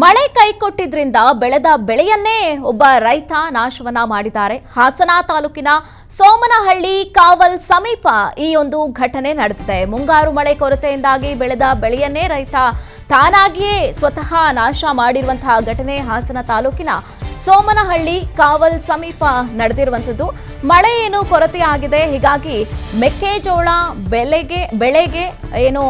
ಮಳೆ ಕೈಕೊಟ್ಟಿದ್ರಿಂದ ಬೆಳೆದ ಬೆಳೆಯನ್ನೇ ಒಬ್ಬ ರೈತ ನಾಶವನ್ನ ಮಾಡಿದ್ದಾರೆ. ಹಾಸನ ತಾಲೂಕಿನ ಸೋಮನಹಳ್ಳಿ ಕಾವಲ್ ಸಮೀಪ ಈ ಒಂದು ಘಟನೆ ನಡೆದಿದೆ. ಮುಂಗಾರು ಮಳೆ ಕೊರತೆಯಿಂದಾಗಿ ಬೆಳೆದ ಬೆಳೆಯನ್ನೇ ರೈತ ತಾನಾಗಿಯೇ ಸ್ವತಃ ನಾಶ ಮಾಡಿರುವಂತಹ ಘಟನೆ ಹಾಸನ ತಾಲೂಕಿನ ಸೋಮನಹಳ್ಳಿ ಕಾವಲ್ ಸಮೀಪ ನಡೆದಿರುವಂತದ್ದು. ಮಳೆ ಏನು ಕೊರತೆಯಾಗಿದೆ, ಹೀಗಾಗಿ ಮೆಕ್ಕೆಜೋಳ ಬೆಳೆಗೆ ಏನು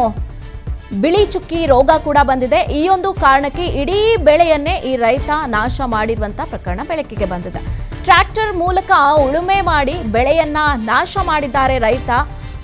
ಬಿಳಿ ಚುಕ್ಕಿ ರೋಗ ಕೂಡ ಬಂದಿದೆ. ಈ ಒಂದು ಕಾರಣಕ್ಕೆ ಇಡೀ ಬೆಳೆಯನ್ನೇ ಈ ರೈತ ನಾಶ ಮಾಡಿರುವಂತ ಪ್ರಕರಣ ಬೆಳಕಿಗೆ ಬಂದಿದೆ. ಟ್ರ್ಯಾಕ್ಟರ್ ಮೂಲಕ ಉಳುಮೆ ಮಾಡಿ ಬೆಳೆಯನ್ನ ನಾಶ ಮಾಡಿದ್ದಾರೆ ರೈತ.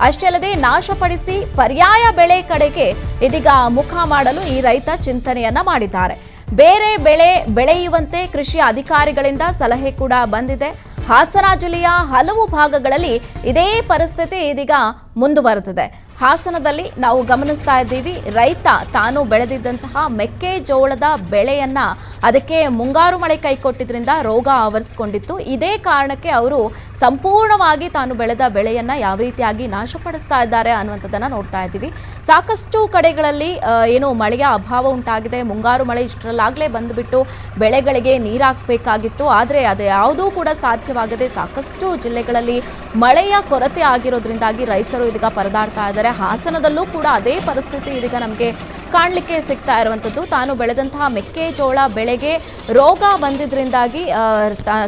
ಅಷ್ಟೇ ಅಲ್ಲದೆ ನಾಶಪಡಿಸಿ ಪರ್ಯಾಯ ಬೆಳೆ ಕಡೆಗೆ ಇದೀಗ ಮುಖ ಮಾಡಲು ಈ ರೈತ ಚಿಂತನೆಯನ್ನ ಮಾಡಿದ್ದಾರೆ. ಬೇರೆ ಬೆಳೆ ಬೆಳೆಯುವಂತೆ ಕೃಷಿ ಅಧಿಕಾರಿಗಳಿಂದ ಸಲಹೆ ಕೂಡ ಬಂದಿದೆ. ಹಾಸನ ಜಿಲ್ಲೆಯ ಹಲವು ಭಾಗಗಳಲ್ಲಿ ಇದೇ ಪರಿಸ್ಥಿತಿ ಇದೀಗ ಮುಂದುವರೆದಿದೆ. ಹಾಸನದಲ್ಲಿ ನಾವು ಗಮನಿಸ್ತಾ ಇದ್ದೀವಿ, ರೈತ ತಾನು ಬೆಳೆದಿದ್ದಂತಹ ಮೆಕ್ಕೆಜೋಳದ ಬೆಳೆಯನ್ನ ಅದಕ್ಕೆ ಮುಂಗಾರು ಮಳೆ ಕೈಕೊಟ್ಟಿದ್ರಿಂದ ರೋಗ ಆವರಿಸಿಕೊಂಡಿತ್ತು. ಇದೇ ಕಾರಣಕ್ಕೆ ಅವರು ಸಂಪೂರ್ಣವಾಗಿ ತಾನು ಬೆಳೆದ ಬೆಳೆಯನ್ನ ಯಾವ ರೀತಿಯಾಗಿ ನಾಶಪಡಿಸ್ತಾ ಇದ್ದಾರೆ ಅನ್ನುವಂಥದ್ದನ್ನ ನೋಡ್ತಾ ಇದ್ದೀವಿ. ಸಾಕಷ್ಟು ಕಡೆಗಳಲ್ಲಿ ಏನು ಮಳೆಯ ಅಭಾವ ಉಂಟಾಗಿದೆ. ಮುಂಗಾರು ಮಳೆ ಇಷ್ಟರಲ್ಲಾಗಲೇ ಬಂದುಬಿಟ್ಟು ಬೆಳೆಗಳಿಗೆ ನೀರಾಕಬೇಕಾಗಿತ್ತು. ಆದರೆ ಅದು ಯಾವುದೂ ಕೂಡ ಸಾಧ್ಯವಾಗದೆ ಸಾಕಷ್ಟು ಜಿಲ್ಲೆಗಳಲ್ಲಿ ಮಳೆಯ ಕೊರತೆ ಆಗಿರೋದ್ರಿಂದಾಗಿ ರೈತರು ಇದೀಗ ಪರದಾಡ್ತಾ ಇದ್ದಾರೆ. ಹಾಸನದಲ್ಲೂ ಕೂಡ ಅದೇ ಪರಿಸ್ಥಿತಿ ಇದೀಗ ನಮಗೆ ಕಾಣಲಿಕ್ಕೆ ಸಿಗ್ತಾ ಇರುವಂಥದ್ದು. ತಾನು ಬೆಳೆದಂತಹ ಮೆಕ್ಕೆಜೋಳ ಬೆಳೆಗೆ ರೋಗ ಬಂದಿದ್ರಿಂದಾಗಿ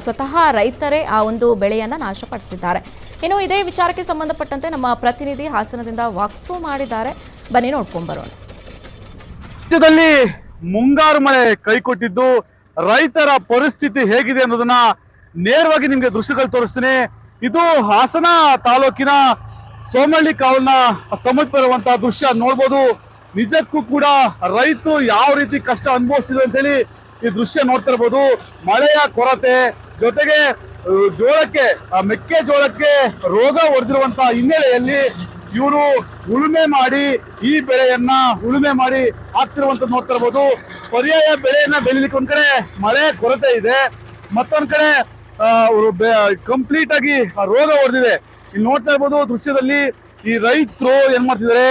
ಸ್ವತಃ ರೈತರೇ ಆ ಒಂದು ಬೆಳೆಯನ್ನು ನಾಶಪಡಿಸಿದ್ದಾರೆ. ಇನ್ನು ಇದೇ ವಿಚಾರಕ್ಕೆ ಸಂಬಂಧಪಟ್ಟಂತೆ ನಮ್ಮ ಪ್ರತಿನಿಧಿ ಹಾಸನದಿಂದ ವಾಕ್ಥ್ರೂ ಮಾಡಿದ್ದಾರೆ, ಬನ್ನಿ ನೋಡ್ಕೊಂಡ್ ಬರೋಣ. ರಾಜ್ಯದಲ್ಲಿ ಮುಂಗಾರು ಮಳೆ ಕೈಕೊಟ್ಟಿದ್ದು ರೈತರ ಪರಿಸ್ಥಿತಿ ಹೇಗಿದೆ ಅನ್ನೋದನ್ನ ನೇರವಾಗಿ ನಿಮ್ಗೆ ದೃಶ್ಯಗಳು ತೋರಿಸ್ತೀನಿ. ಇದು ಹಾಸನ ತಾಲೂಕಿನ ಸೋಮನಹಳ್ಳಿ ಕಾವಲ್ನ ಸಮೀಪ ಇರುವಂತಹ ದೃಶ್ಯ ನೋಡ್ಬೋದು. ನಿಜಕ್ಕೂ ಕೂಡ ರೈತರು ಯಾವ ರೀತಿ ಕಷ್ಟ ಅನುಭವಿಸ್ತಿದ್ರು ಅಂತ ಹೇಳಿ ಈ ದೃಶ್ಯ ನೋಡ್ತಾ ಇರ್ಬೋದು. ಮಳೆಯ ಕೊರತೆ ಜೊತೆಗೆ ಜೋಳಕ್ಕೆ ಮೆಕ್ಕೆಜೋಳಕ್ಕೆ ರೋಗ ಹೊಡೆದಿರುವಂತಹ ಹಿನ್ನೆಲೆಯಲ್ಲಿ ಇವರು ಉಳುಮೆ ಮಾಡಿ ಈ ಬೆಳೆಯನ್ನ ಉಳುಮೆ ಮಾಡಿ ಹಾಕ್ತಿರುವಂತದ್ದು ನೋಡ್ತಾ ಇರ್ಬೋದು. ಪರ್ಯಾಯ ಬೆಳೆಯನ್ನ ಬೆಳಿಲಿಕ್ಕೆ ಒಂದ್ ಕಡೆ ಮಳೆ ಕೊರತೆ ಇದೆ, ಮತ್ತೊಂದ್ ಕಡೆ ಕಂಪ್ಲೀಟ್ ಆಗಿ ರೋಗ ಹೊಡೆದಿದೆ. ಇಲ್ಲಿ ನೋಡ್ತಾ ಇರ್ಬೋದು ದೃಶ್ಯದಲ್ಲಿ ಈ ರೈತರು ಏನ್ ಮಾಡ್ತಿದ್ದಾರೆ,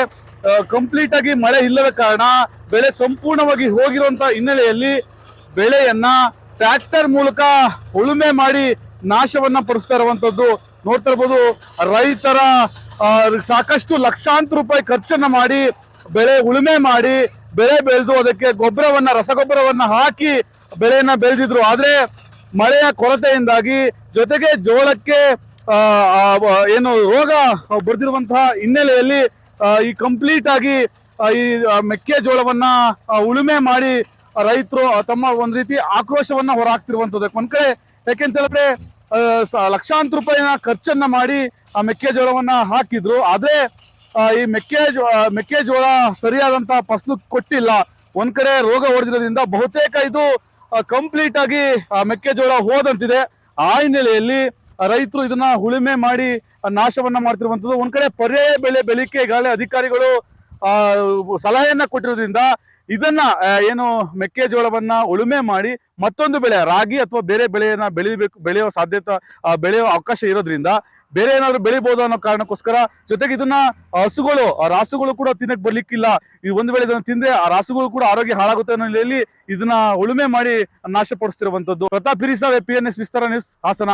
ಕಂಪ್ಲೀಟ್ ಆಗಿ ಮಳೆ ಇಲ್ಲದ ಕಾರಣ ಬೆಳೆ ಸಂಪೂರ್ಣವಾಗಿ ಹೋಗಿರುವಂತ ಹಿನ್ನೆಲೆಯಲ್ಲಿ ಬೆಳೆಯನ್ನ ಟ್ರ್ಯಾಕ್ಟರ್ ಮೂಲಕ ಉಳುಮೆ ಮಾಡಿ ನಾಶವನ್ನ ಪಡಿಸ್ತಾ ಇರುವಂತದ್ದು ನೋಡ್ತಾ ಇರ್ಬೋದು. ರೈತರ ಸಾಕಷ್ಟು ಲಕ್ಷಾಂತರ ರೂಪಾಯಿ ಖರ್ಚನ್ನ ಮಾಡಿ ಬೆಳೆ ಉಳುಮೆ ಮಾಡಿ ಬೆಳೆ ಬೆಳೆದು ಅದಕ್ಕೆ ರಸಗೊಬ್ಬರವನ್ನ ಹಾಕಿ ಬೆಳೆಯನ್ನ ಬೆಳೆದಿದ್ರು. ಆದ್ರೆ ಮಳೆಯ ಕೊರತೆಯಿಂದಾಗಿ ಜೊತೆಗೆ ಜೋಳಕ್ಕೆ ಏನು ರೋಗ ಬರ್ದಿರುವಂತಹ ಹಿನ್ನೆಲೆಯಲ್ಲಿ ಈ ಕಂಪ್ಲೀಟ್ ಆಗಿ ಈ ಮೆಕ್ಕೆಜೋಳವನ್ನ ಉಳುಮೆ ಮಾಡಿ ರೈತರು ತಮ್ಮ ಒಂದ್ ರೀತಿ ಆಕ್ರೋಶವನ್ನ ಹೊರಹಾಕ್ತಿರುವಂತದ್ದು. ಒಂದ್ ಕಡೆ ಯಾಕೆಂತ ಹೇಳಿದ್ರೆ ಲಕ್ಷಾಂತರ ರೂಪಾಯಿನ ಖರ್ಚನ್ನ ಮಾಡಿ ಆ ಮೆಕ್ಕೆಜೋಳವನ್ನ ಹಾಕಿದ್ರು. ಆದ್ರೆ ಈ ಮೆಕ್ಕೆಜೋಳ ಸರಿಯಾದಂತ ಫಸಲು ಕೊಟ್ಟಿಲ್ಲ. ಒಂದ್ ಕಡೆ ರೋಗ ಹೊಡೆದಿರೋದ್ರಿಂದ ಬಹುತೇಕ ಇದು ಕಂಪ್ಲೀಟ್ ಆಗಿ ಮೆಕ್ಕೆಜೋಳ ಹೋದಂತಿದೆ. ಆ ಹಿನ್ನೆಲೆಯಲ್ಲಿ ರೈತರು ಇದನ್ನ ಉಳುಮೆ ಮಾಡಿ ನಾಶವನ್ನ ಮಾಡ್ತಿರುವಂತದ್ದು. ಒಂದ್ ಕಡೆ ಪರ್ಯಾಯ ಬೆಳೆ ಬೆಳಿಕೆ ಈಗಾಗಲೇ ಅಧಿಕಾರಿಗಳು ಸಲಹೆಯನ್ನ ಕೊಟ್ಟಿರೋದ್ರಿಂದ ಇದನ್ನ ಏನು ಮೆಕ್ಕೆಜೋಳವನ್ನ ಉಳುಮೆ ಮಾಡಿ ಮತ್ತೊಂದು ಬೆಳೆ ರಾಗಿ ಅಥವಾ ಬೇರೆ ಬೆಳೆಯನ್ನ ಬೆಳೆಯುವ ಅವಕಾಶ ಇರೋದ್ರಿಂದ ಬೇರೆ ಏನಾದ್ರು ಬೆಳಿಬಹುದು ಅನ್ನೋ ಕಾರಣಕ್ಕೋಸ್ಕರ ಜೊತೆಗೆ ಇದನ್ನ ರಾಸುಗಳು ಕೂಡ ತಿನ್ನಕ್ ಬರ್ಲಿಕ್ಕಿಲ್ಲ. ಈ ಒಂದು ವೇಳೆ ಇದನ್ನ ತಿಂದ್ರೆ ಆ ರಾಸುಗಳು ಕೂಡ ಆರೋಗ್ಯ ಹಾಳಾಗುತ್ತೆ ಅನ್ನೋ ನೆಲೆಯಲ್ಲಿ ಇದನ್ನ ಉಳುಮೆ ಮಾಡಿ ನಾಶಪಡಿಸ್ತಿರುವಂತದ್ದು. ಪ್ರತಾಪ್ ಹಿರಿಸಾವೆ, PNS ವಿಸ್ತಾರ ನ್ಯೂಸ್, ಹಾಸನ.